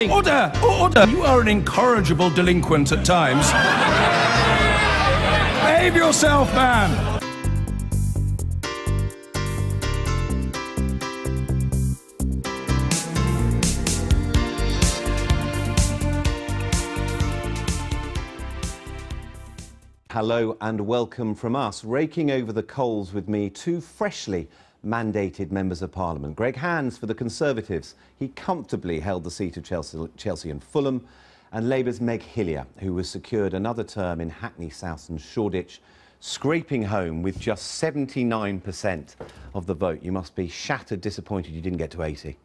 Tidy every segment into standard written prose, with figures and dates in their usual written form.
Order! Order! You are an incorrigible delinquent at times. Behave yourself, man! Hello and welcome from us. Raking over the coals with me, two freshly mandated members of Parliament. Greg Hands for the Conservatives. He comfortably held the seat of Chelsea and Fulham. And Labour's Meg Hillier, who was secured another term in Hackney South and Shoreditch, scraping home with just 79% of the vote. You must be shattered, disappointed you didn't get to 80.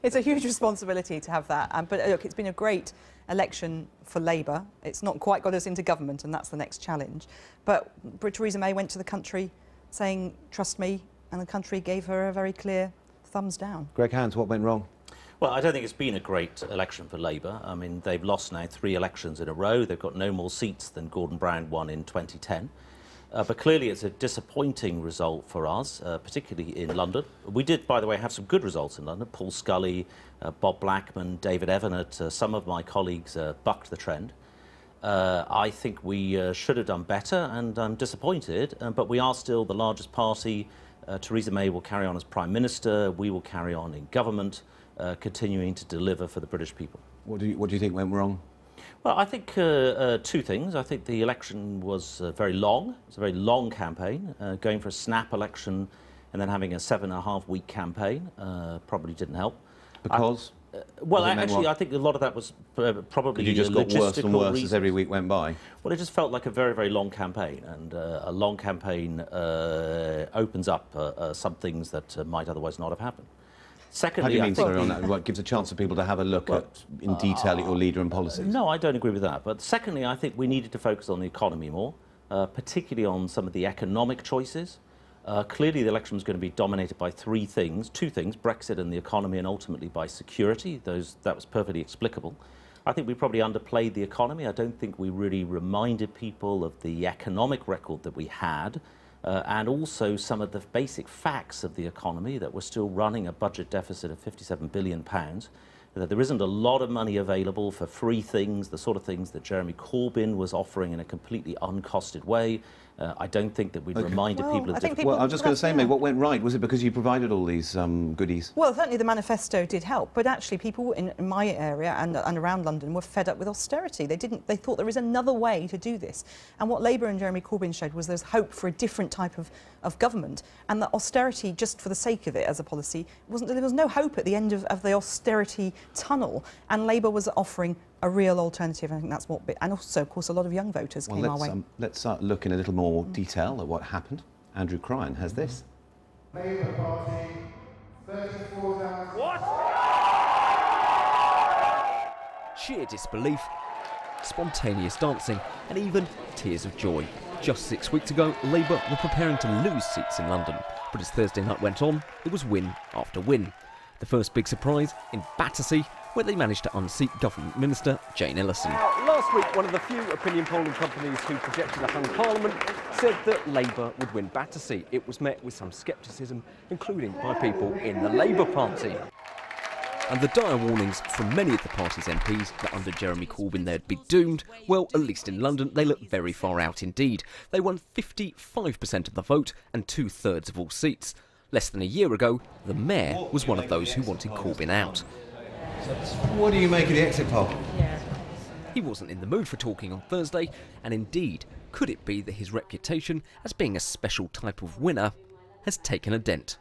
It's a huge responsibility to have that. But look, it's been a great election for Labour. It's not quite got us into government, and that's the next challenge. But Theresa May went to the country saying, trust me, and the country gave her a very clear thumbs down. Greg Hands, what went wrong? Well, I don't think it's been a great election for Labour. I mean, they've lost now 3 elections in a row. They've got no more seats than Gordon Brown won in 2010. But clearly it's a disappointing result for us, particularly in London. We did, by the way, have some good results in London. Paul Scully, Bob Blackman, David Evans, some of my colleagues bucked the trend. I think we should have done better, and I'm disappointed, but we are still the largest party. Theresa May will carry on as Prime Minister. We will carry on in government, continuing to deliver for the British people. What do you think went wrong? Well, I think 2 things. I think the election was very long. It's a very long campaign. Going for a snap election and then having a 7.5-week campaign probably didn't help. Because? Well, actually, I think a lot of that was probably you just got worse and worse reasons. as every week went by. Well, it just felt like a very, very long campaign, and a long campaign opens up some things that might otherwise not have happened. Secondly, how do you mean, sorry, on that? What gives a chance for people to have a look in detail at your leader and policies? No, I don't agree with that. But secondly, I think we needed to focus on the economy more, particularly on some of the economic choices. Clearly, the election was going to be dominated by 2 things, Brexit and the economy, and ultimately by security. That was perfectly explicable. I think we probably underplayed the economy. I don't think we really reminded people of the economic record that we had, and also some of the basic facts of the economy, that we're still running a budget deficit of £57 billion, that there isn't a lot of money available for free things, the sort of things that Jeremy Corbyn was offering in a completely uncosted way. I don't think that we've reminded people of the... Well, I was just going to say, Meg, what went right? Was it because you provided all these goodies? Well, certainly the manifesto did help, but actually people in my area and around London were fed up with austerity. They thought there is another way to do this. And what Labour and Jeremy Corbyn showed was there's hope for a different type of government, and that austerity, just for the sake of it as a policy, there was no hope at the end of the austerity tunnel, and Labour was offering a real alternative. I think that's what... And also, of course, a lot of young voters came our way. Let's look in a little more detail at what happened. Andrew Cryan has this. Labour Party, 34,000... What? Sheer disbelief, spontaneous dancing, and even tears of joy. Just 6 weeks ago, Labour were preparing to lose seats in London. But as Thursday night went on, it was win after win. The first big surprise in Battersea, where they managed to unseat Government Minister Jane Ellison. Now, last week, one of the few opinion polling companies who projected a hung Parliament said that Labour would win Battersea. It was met with some scepticism, including by people in the Labour Party. And the dire warnings from many of the party's MPs that under Jeremy Corbyn they'd be doomed, well, at least in London, they look very far out indeed. They won 55% of the vote and 2/3 of all seats. Less than a year ago, the mayor was one of those who wanted Corbyn out. What do you make of the exit poll? He wasn't in the mood for talking on Thursday, and indeed, could it be that his reputation as being a special type of winner has taken a dent?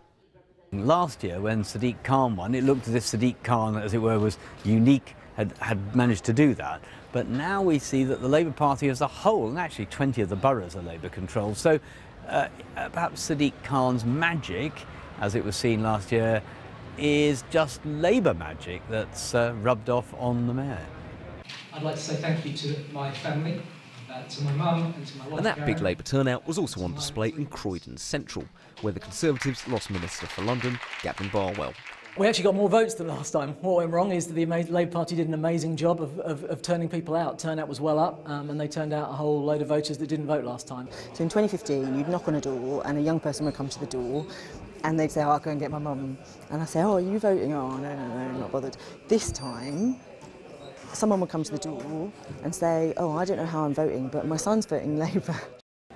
Last year, when Sadiq Khan won, it looked as if Sadiq Khan, as it were, was unique, had managed to do that. But now we see that the Labour Party as a whole, and actually 20 of the boroughs are Labour controlled, so perhaps Sadiq Khan's magic, as it was seen last year, is just Labour magic that's rubbed off on the mayor. I'd like to say thank you to my family, to my mum and to my wife. And that big Labour turnout was also on display in Croydon Central, where the Conservatives lost Minister for London, Gavin Barwell. We actually got more votes than last time. What went wrong is that the Labour Party did an amazing job of turning people out. Turnout was well up, and they turned out a whole load of voters that didn't vote last time. So in 2015, you'd knock on a door and a young person would come to the door and they'd say, oh, I'll go and get my mum. And I say, oh, are you voting? Oh, no, not bothered. This time, someone would come to the door and say, oh, I don't know how I'm voting, but my son's voting Labour.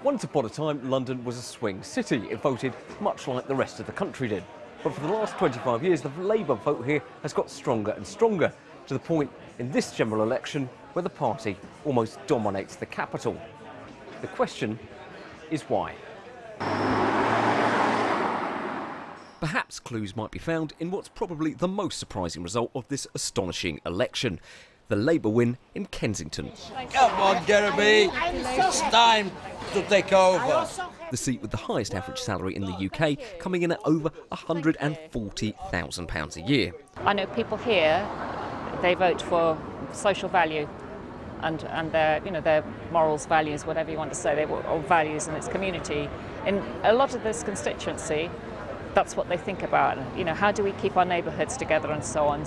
Once upon a time, London was a swing city. It voted much like the rest of the country did. But for the last 25 years, the Labour vote here has got stronger and stronger, to the point in this general election where the party almost dominates the capital. The question is why? Perhaps clues might be found in what's probably the most surprising result of this astonishing election: the Labour win in Kensington. Come on, Jeremy, it's time to take over. The seat with the highest average salary in the UK, coming in at over £140,000 a year. I know people here, they vote for social value and their, their morals, values, whatever you want to say, or values in its community. In a lot of this constituency, that's what they think about. How do we keep our neighbourhoods together and so on.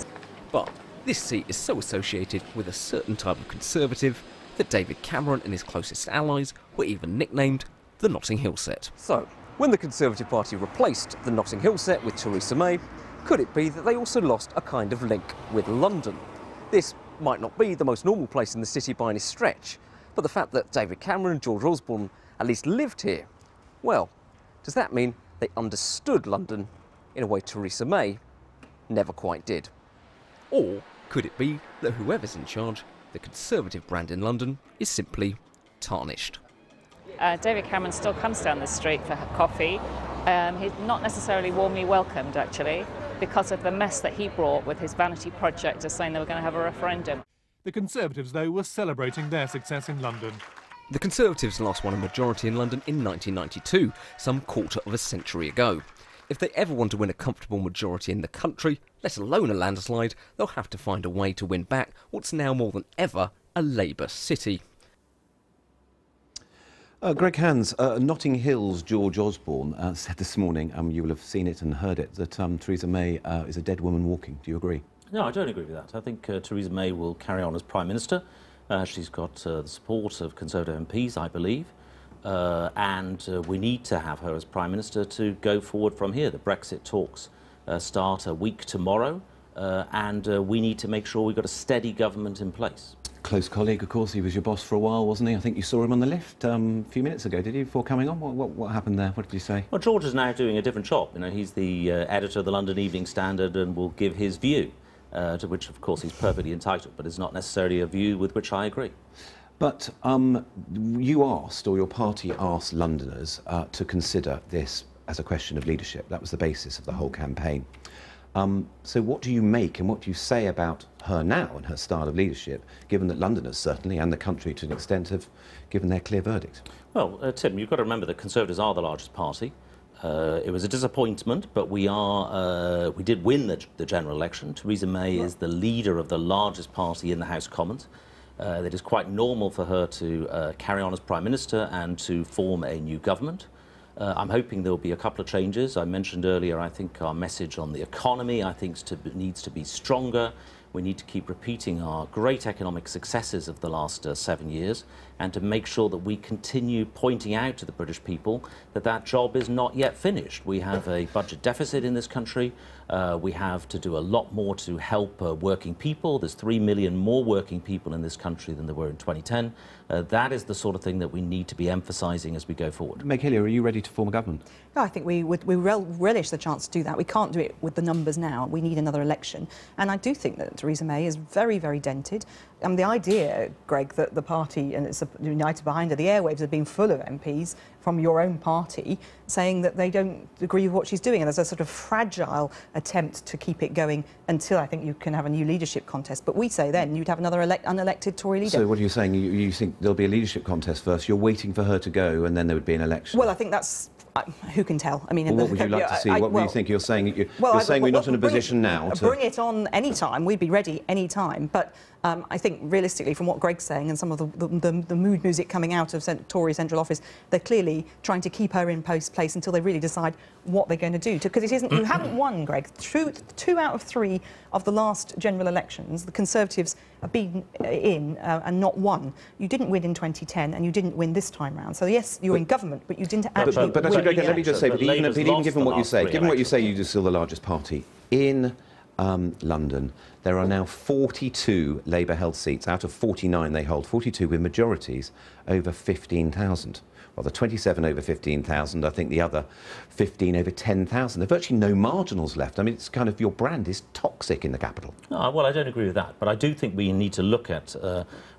But this seat is so associated with a certain type of Conservative that David Cameron and his closest allies were even nicknamed the Notting Hill set. So, when the Conservative Party replaced the Notting Hill set with Theresa May, could it be that they also lost a kind of link with London? This might not be the most normal place in the city by any stretch, but the fact that David Cameron and George Osborne at least lived here, well, does that mean they understood London in a way Theresa May never quite did? Or could it be that whoever's in charge, the Conservative brand in London, is simply tarnished? David Cameron still comes down the street for coffee. He's not necessarily warmly welcomed, actually, because of the mess that he brought with his vanity project of saying they were going to have a referendum. The Conservatives, though, were celebrating their success in London. The Conservatives last won a majority in London in 1992, some quarter of a century ago. If they ever want to win a comfortable majority in the country, let alone a landslide, they'll have to find a way to win back what's now more than ever a Labour city. Greg Hands, Notting Hill's George Osborne said this morning, you will have seen it and heard it, that Theresa May is a dead woman walking. Do you agree? No, I don't agree with that. I think Theresa May will carry on as Prime Minister. She's got the support of Conservative MPs, I believe, and we need to have her as Prime Minister to go forward from here. The Brexit talks start a week tomorrow, and we need to make sure we've got a steady government in place. Close colleague, of course. He was your boss for a while, wasn't he? I think you saw him on the lift a few minutes ago, did you, before coming on? What happened there? What did you say? Well, George is now doing a different job. He's the editor of the London Evening Standard and will give his view, to which, of course, he's perfectly entitled, but it's not necessarily a view with which I agree. But you asked, or your party asked Londoners to consider this as a question of leadership. That was the basis of the whole campaign. So what do you make and what do you say about her now and her style of leadership, given that Londoners certainly, and the country to an extent, have given their clear verdict? Well, Tim, you've got to remember that Conservatives are the largest party. It was a disappointment, but we did win the general election. Theresa May is the leader of the largest party in the House of Commons. It is quite normal for her to carry on as Prime Minister and to form a new government. I'm hoping there will be a couple of changes. I mentioned earlier, I think our message on the economy, needs to be stronger. We need to keep repeating our great economic successes of the last 7 years and to make sure that we continue pointing out to the British people that that job is not yet finished. We have a budget deficit in this country. We have to do a lot more to help working people. There's 3 million more working people in this country than there were in 2010. That is the sort of thing that we need to be emphasising as we go forward. Meg Hillier, are you ready to form a government? No, I think we relish the chance to do that. We can't do it with the numbers now. We need another election. And I do think that Theresa May is very, very dented. The idea, Greg, that the party, and it's united behind her, the airwaves have been full of MPs from your own party saying that they don't agree with what she's doing. And there's a sort of fragile attempt to keep it going until I think you can have a new leadership contest. But we say then you'd have another unelected Tory leader. So what are you saying? You think there'll be a leadership contest first? You're waiting for her to go and then there would be an election? Well, I think that's Who can tell? I mean, well, what would you like to see? What would you think? You're saying we're not in a position now to bring it on any time. We'd be ready any time. But I think realistically, from what Greg's saying and some of the mood music coming out of Tory central office, they're clearly trying to keep her in place until they really decide what they're going to do. Because it isn't. You haven't won, Greg. Two out of 3 of the last general elections, the Conservatives have been in and not won. You didn't win in 2010, and you didn't win this time round. So yes, you're in government, but you didn't actually win. But let me just say, but even given what you say, you're still the largest party in London, there are now 42 Labour-held seats out of 49 they hold, 42 with majorities over 15,000. Well, the 27 over 15,000, I think the other 15 over 10,000. There are virtually no marginals left. I mean, it's kind of, your brand is toxic in the capital. No, well, I don't agree with that, but I do think we need to look at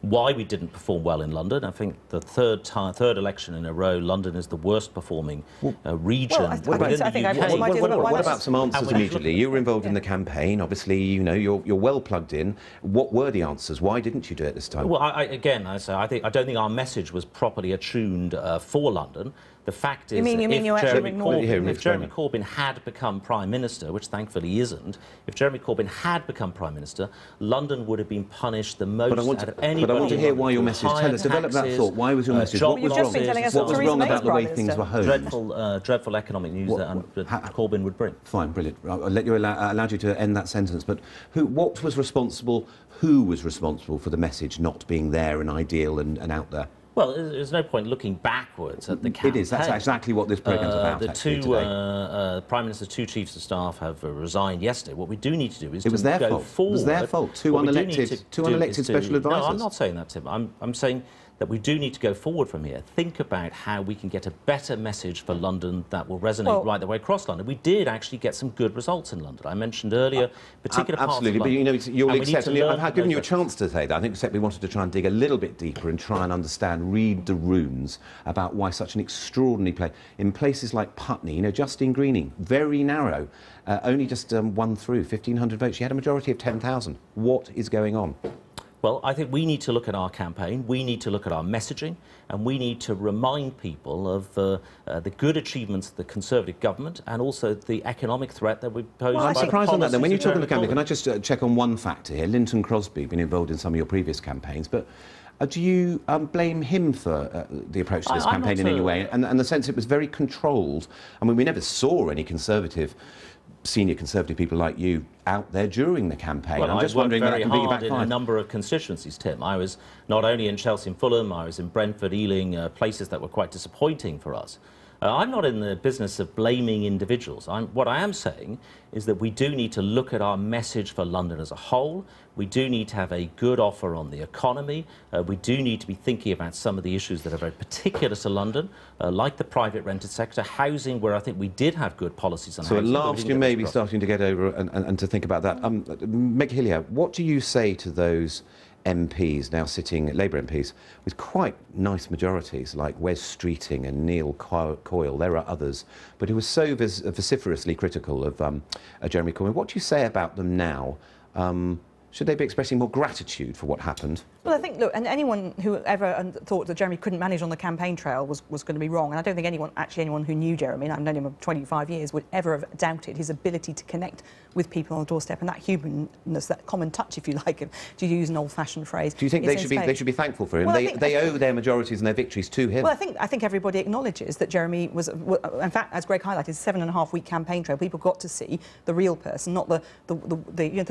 why we didn't perform well in London. I think the third election in a row, London is the worst performing region. What about some answers immediately? You were involved in the campaign. Obviously, you know, you're well plugged in. What were the answers? Why didn't you do it this time? Well, I don't think our message was properly attuned for London. The fact is, if Jeremy Corbyn had become Prime Minister, which thankfully he isn't, if Jeremy Corbyn had become Prime Minister, London would have been punished the most out of anybody. But I want to hear why your message. Tell us, develop that thought. Why was your message? What was wrong? What was wrong about the way things were honed? Dreadful economic news that Corbyn would bring. Fine, brilliant. I'll let you allowed you to end that sentence. But what was responsible? Who was responsible for the message not being there and ideal and out there? Well, there's no point looking backwards at the campaign. It is. That's exactly what this programme's about. The Prime Minister's 2 Chiefs of Staff have resigned yesterday. What we do need to do is go forward. It was their fault. Two unelected special advisors. No, I'm not saying that, Tim. I'm saying that we do need to go forward from here. Think about how we can get a better message for London that will resonate right the way across London. We did actually get some good results in London. I mentioned earlier particular parts of London. But you know, you'll accept, I've given you a chance to say that. I think we wanted to try and dig a little bit deeper and try and understand, read the runes about why such an extraordinary play. In places like Putney, you know, Justine Greening, very narrow, only just won through 1,500 votes. She had a majority of 10,000. What is going on? Well, I think we need to look at our campaign, we need to look at our messaging, and we need to remind people of the good achievements of the Conservative government and also the economic threat that we pose. Well, I'm surprised on that then. When you talk on the campaign, can I just check on one factor here? Linton Crosby, been involved in some of your previous campaigns, but do you blame him for the approach to this campaign in any way? And the sense it was very controlled. I mean, we never saw any senior Conservative people like you out there during the campaign. Well, I'm just wondering very hard in a number of constituencies, Tim. I was not only in Chelsea and Fulham, I was in Brentford, Ealing, places that were quite disappointing for us. I'm not in the business of blaming individuals. What I am saying is that we do need to look at our message for London as a whole. We do need to have a good offer on the economy. We do need to be thinking about some of the issues that are very particular to London, like the private rented sector, housing, where I think we did have good policies on housing. So at last you may be starting to get over and to think about that. Meg Hillier, what do you say to those MPs now sitting, Labour MPs, with quite nice majorities like Wes Streeting and Neil Coyle, there are others, but who were so vociferously critical of Jeremy Corbyn? What do you say about them now? Should they be expressing more gratitude for what happened? Well, I think, look, and anyone who ever thought that Jeremy couldn't manage on the campaign trail was going to be wrong. And I don't think anyone who knew Jeremy, and I've known him for 25 years, would ever have doubted his ability to connect with people on the doorstep and that humanness, that common touch, if you like, to use an old-fashioned phrase. Do you think they should be thankful for him? Well, they owe their majorities and their victories to him. Well, I think everybody acknowledges that Jeremy was, in fact, as Greg highlighted, 7.5-week campaign trail. People got to see the real person, not the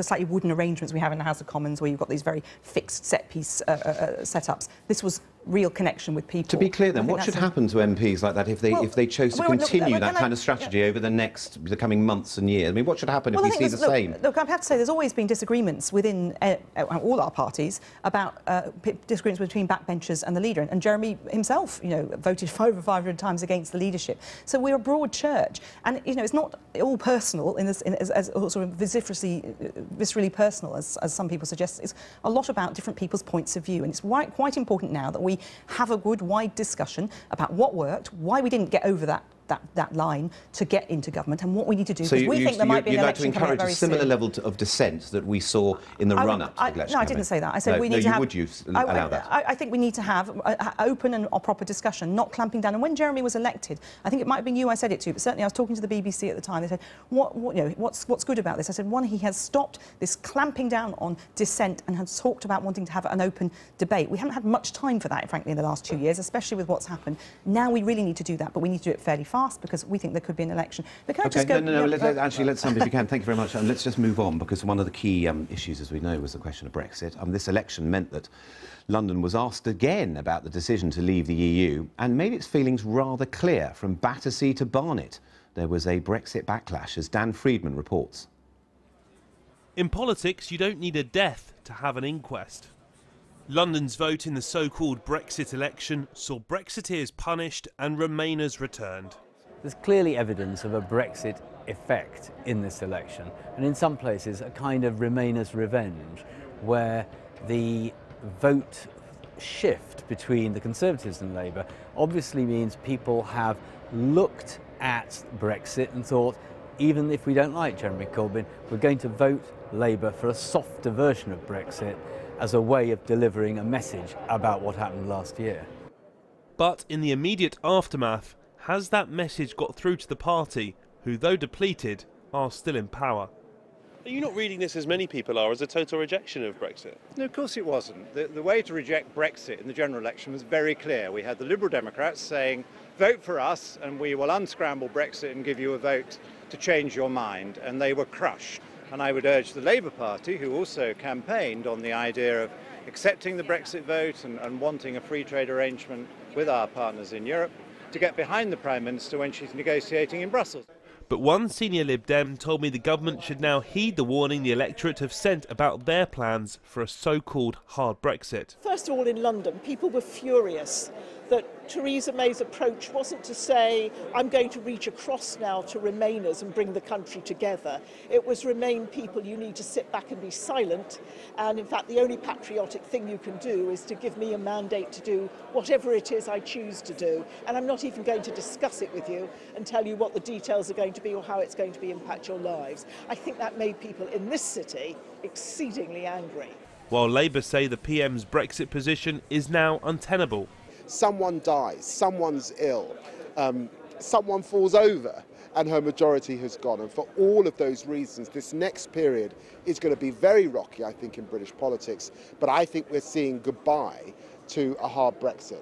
slightly wooden arrangements we have in the House of Commons, where you've got these very fixed set-piece setups. This was real connection with people. To be clear then, what should happen to MPs like that if they chose to continue that kind of strategy over the coming months and years? I mean, what should happen if we see the same? Look, I have to say there's always been disagreements within all our parties about disagreements between backbenchers and the leader. And Jeremy himself, you know, voted over 500 times against the leadership. So we're a broad church, and you know, it's not all personal as sort of viscerally personal as some people suggest. It's a lot about different people's points of view, and it's quite important now that we have a good, wide discussion about what worked, why we didn't get over that that line to get into government. And what we need to do, because we think there might be an election coming up very soon. You'd like to encourage a similar level of dissent that we saw in the run-up to the election? No, I didn't say that. I said we need to have... Would you allow that? I think we need to have an open and proper discussion, not clamping down. And when Jeremy was elected, I think it might have been you I said it to, but certainly I was talking to the BBC at the time. They said, what's good about this? I said, one, he has stopped this clamping down on dissent and has talked about wanting to have an open debate. We haven't had much time for that, frankly, in the last 2 years, especially with what's happened. Now we really need to do that, but we need to do it fairly fast because we think there could be an election. But can I just go... Actually, let's, if you can, thank you very much. Let's just move on, because one of the key issues, as we know, was the question of Brexit. This election meant that London was asked again about the decision to leave the EU and made its feelings rather clear. From Battersea to Barnet, there was a Brexit backlash, as Dan Friedman reports. In politics, you don't need a death to have an inquest. London's vote in the so-called Brexit election saw Brexiteers punished and Remainers returned. There's clearly evidence of a Brexit effect in this election, and in some places a kind of Remainers' revenge, where the vote shift between the Conservatives and Labour obviously means people have looked at Brexit and thought, even if we don't like Jeremy Corbyn, we're going to vote Labour for a softer version of Brexit as a way of delivering a message about what happened last year. But in the immediate aftermath, has that message got through to the party, who, though depleted, are still in power? Are you not reading this, as many people are, as a total rejection of Brexit? No, of course it wasn't. The way to reject Brexit in the general election was very clear. We had the Liberal Democrats saying, vote for us and we will unscramble Brexit and give you a vote to change your mind, and they were crushed. And I would urge the Labour Party, who also campaigned on the idea of accepting the Brexit vote and wanting a free trade arrangement with our partners in Europe, to get behind the Prime Minister when she's negotiating in Brussels. But one senior Lib Dem told me the government should now heed the warning the electorate have sent about their plans for a so-called hard Brexit. First of all, in London, people were furious that Theresa May's approach wasn't to say, I'm going to reach across now to Remainers and bring the country together. It was, Remain people, you need to sit back and be silent. And in fact, the only patriotic thing you can do is to give me a mandate to do whatever it is I choose to do. And I'm not even going to discuss it with you and tell you what the details are going to be or how it's going to impact your lives. I think that made people in this city exceedingly angry. While Labour say the PM's Brexit position is now untenable. Someone dies, someone's ill, someone falls over and her majority has gone. And for all of those reasons, this next period is going to be very rocky, I think, in British politics. But I think we're seeing goodbye to a hard Brexit.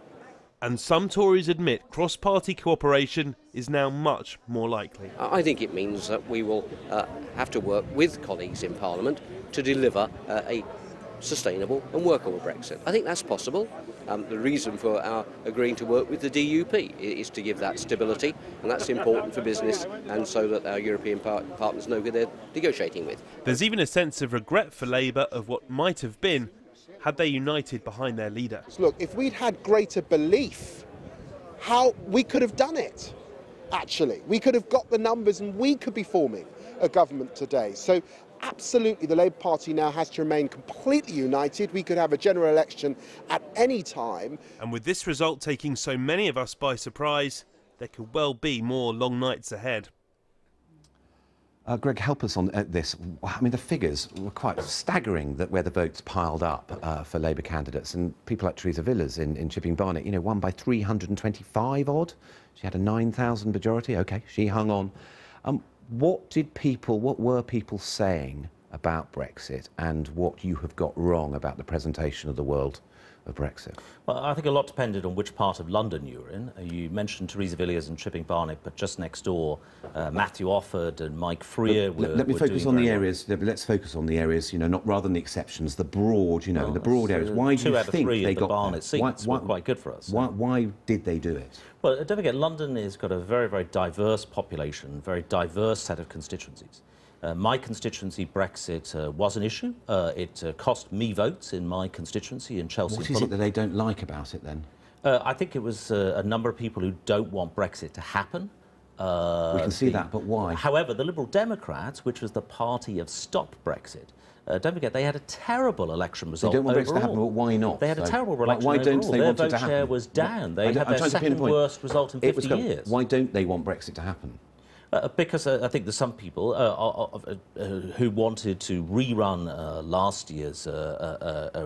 And some Tories admit cross-party cooperation is now much more likely. I think it means that we will have to work with colleagues in Parliament to deliver a sustainable and workable Brexit. I think that's possible. The reason for our agreeing to work with the DUP is to give that stability, and that's important for business and so that our European partners know who they're negotiating with. There's even a sense of regret for Labour of what might have been had they united behind their leader. Look, if we'd had greater belief, how we could have done it, actually. We could have got the numbers and we could be forming a government today. So absolutely, the Labour Party now has to remain completely united. We could have a general election at any time. And with this result taking so many of us by surprise, there could well be more long nights ahead. Greg, help us on this. I mean, the figures were quite staggering, that where the votes piled up for Labour candidates, and people like Theresa Villas in Chipping Barnet, you know, won by 325 odd. She had a 9,000 majority. OK, she hung on. What were people saying about Brexit, and what you have got wrong about the presentation of the world of Brexit? Well, I think a lot depended on which part of London you were in. You mentioned Theresa Villiers and Chipping Barnet, but just next door, Matthew Offord and Mike Freer were Let me focus on the areas. Well. Let's focus on the areas, you know, not rather than the exceptions, the broad, you know, well, the broad areas. Why do you think they got Barnet seats were quite good for us? Why did they do it? Well, don't forget, London has got a very, very diverse population, very diverse set of constituencies. My constituency, Brexit, was an issue. It cost me votes in my constituency in Chelsea. What is it that they don't like about it, then? I think it was a number of people who don't want Brexit to happen. We can see that, but why? However, the Liberal Democrats, which was the party of Stop Brexit, don't forget, they had a terrible election result. They don't want Brexit to overall. happen, but why not? They had a terrible election Why don't overall. they Their want it to vote happen? share was down. They had I'm their second worst result in 50 years. Why don't they want Brexit to happen? Because I think there's some people who wanted to rerun last year's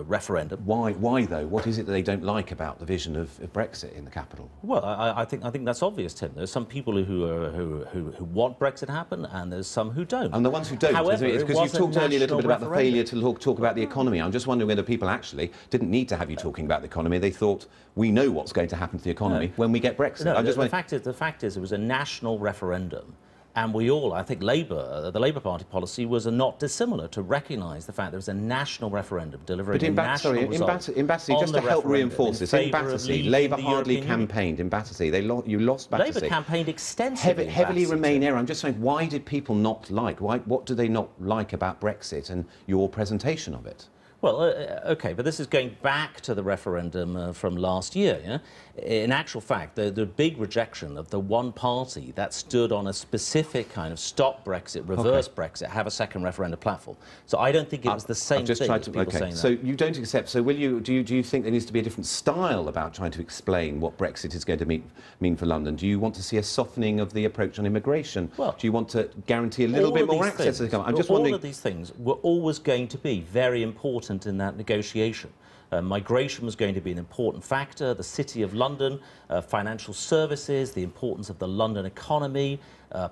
referendum. Why though? What is it that they don't like about the vision of Brexit in the capital? Well, I think that's obvious, Tim. There's some people who want Brexit to happen, and there's some who don't. And the ones who don't, however, because you've talked earlier a little bit about the failure to talk about the economy. I'm just wondering whether people actually didn't need to have you talking about the economy. They thought, we know what's going to happen to the economy when we get Brexit. No, the fact is, it was a national referendum. And we all, I think the Labour Party policy was not dissimilar to recognise the fact there was a national referendum delivering a national result. In Battersea, just to help reinforce this, in Battersea, Labour hardly campaigned in Battersea. You lost Battersea. Labour campained extensively. Heavily Remain era. I'm just saying, why did people not like? What do they not like about Brexit and your presentation of it? Well, OK, but this is going back to the referendum from last year. Yeah? In actual fact, the big rejection of the one party that stood on a specific kind of stop Brexit, reverse Brexit, have a second referendum platform. So I don't think it was the same thing as people saying that. So you don't accept. So will you? Do you think there needs to be a different style about trying to explain what Brexit is going to mean for London? Do you want to see a softening of the approach on immigration? Well, do you want to guarantee a little bit more access to the government? I'm just wondering. All of these things were always going to be very important in that negotiation. Migration was going to be an important factor, the City of London, financial services, the importance of the London economy,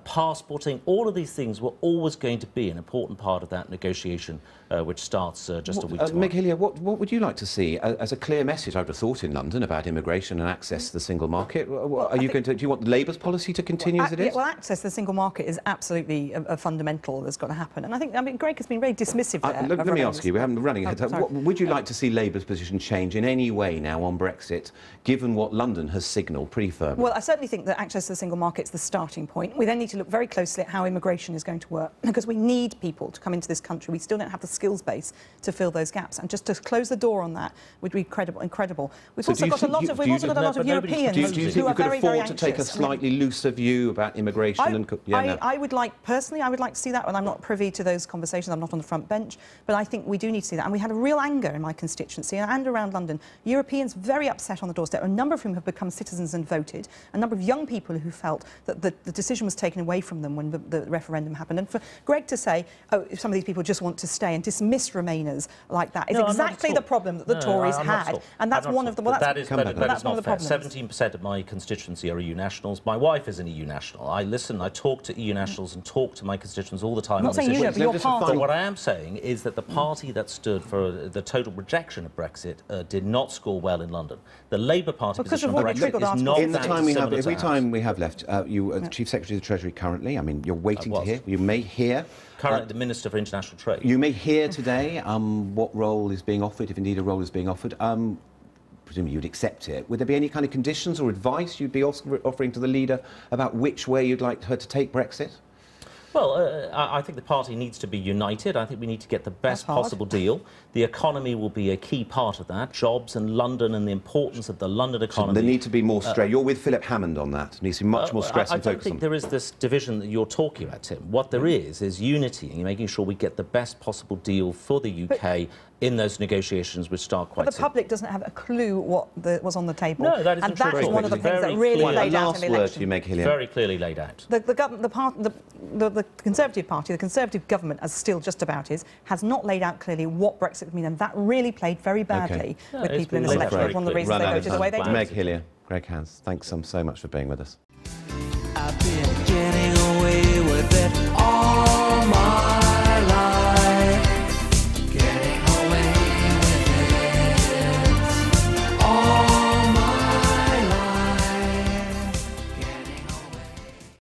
passporting, all of these things were always going to be an important part of that negotiation, which starts just a week tomorrow. Meg Hillier, what would you like to see as a clear message, I would have thought, in London about immigration and access to the single market? Do you want Labour's policy to continue as it is? Well, access to the single market is absolutely a fundamental that's got to happen. And I think, Greg has been very dismissive there. Let me ask you, we haven't running ahead. Would you like to see Labour's position change in any way now on Brexit, given what London has signalled pretty firmly? Well, I certainly think that access to the single market is the starting point. We then need to look very closely at how immigration is going to work, because we need people to come into this country. We still don't have the skills base to fill those gaps, and just to close the door on that would be incredible. We've also got a lot of Europeans do you think who are you could very, very afford to take a slightly looser view about immigration? I would like to see that, and I'm not privy to those conversations. I'm not on the front bench, but I think we do need to see that. And we had a real anger in my constituency and around London. Europeans very upset on the doorstep, a number of whom have become citizens and voted, a number of young people who felt that the decision was taken away from them when the referendum happened. And for Greg to say, oh, if some of these people just want to stay and dismiss Remainers like that is exactly the problem that the Tories had. And that's one of the... Well, that is not fair. 17% of my constituency are EU nationals. My wife is an EU national. I listen, I talk to EU nationals and talk to my constituents all the time. I'm not saying you don't, but your party. What I am saying is that the party that stood for the total rejection of Brexit did not score well in London. The Labour Party position on Brexit is not in the time we have, every time we have left, you are the Chief Secretary of the Treasury currently. I mean, you're waiting to hear. You may hear. Currently the Minister for International Trade. You may hear today what role is being offered, if indeed a role is being offered. Presumably you'd accept it. Would there be any kind of conditions or advice you'd be offering to the leader about which way you'd like her to take Brexit? Well, I think the party needs to be united. I think we need to get the best possible deal. The economy will be a key part of that. Jobs and London and the importance of the London economy. So there need to be more stress. You're with Philip Hammond on that. There needs to be much more stress and focus on. I don't think there is this division that you're talking about, Tim. What there is unity and making sure we get the best possible deal for the UK in those negotiations which start quite soon. But the public doesn't have a clue what was on the table. No, that isn't true. And that's one of the things that really laid out in the election. Very clearly laid out. The Conservative Party, the Conservative government, as still just about is, has not laid out clearly what Brexit would mean, and that really played very badly with people in this election. It's one of the reasons they voted the way they did. Meg Hillier, Greg Hans, thanks so much for being with us. I've been getting away with it all my